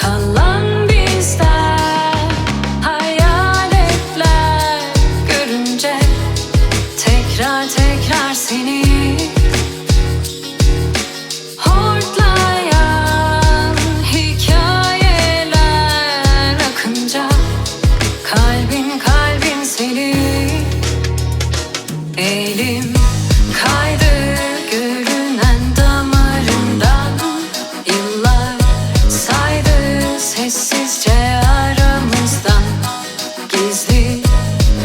Kalan bizler, hayaletler görünce tekrar tekrar seni hortlayan hikayeler akınca kalbin seni. Elim kaydı görünen damarından, yıllar saydı sessizce aramızdan. Gizli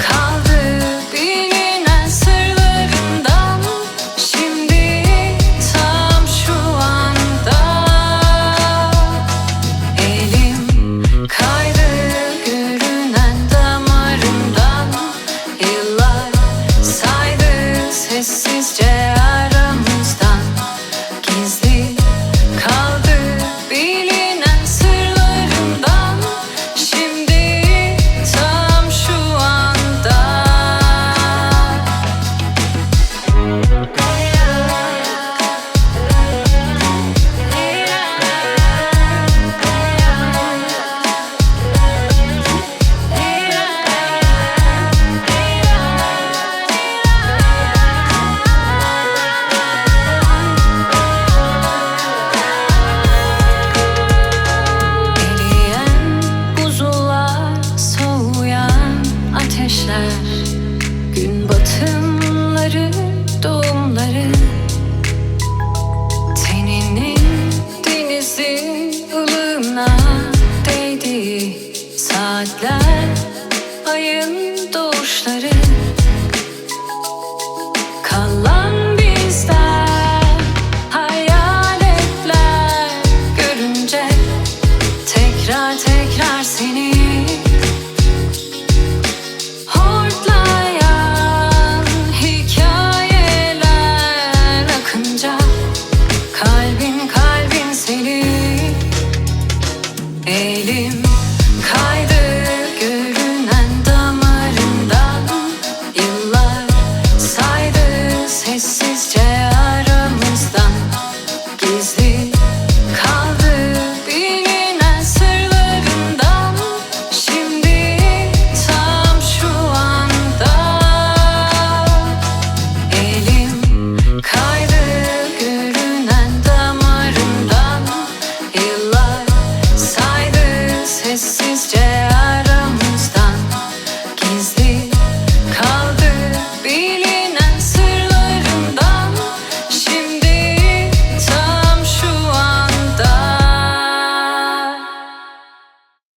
kaldı bilinen sırlarından, şimdi tam şu anda. Elim kaydı görünen damarından, yıllar saydı sessizce aramızdan. Gizli kaldı bilinen sırlarından, şimdi tam şu anda. Eriyen, buzullar, soğuyan ateşler, gün batımları, doğumları. Teninin, denizin, ılığına değdiği saatler, ayın doğuşları. Kalan bizler, hayaletler görünce tekrar tekrar seni hortlayan hikayeler akınca kalbin seni. Elim kaydı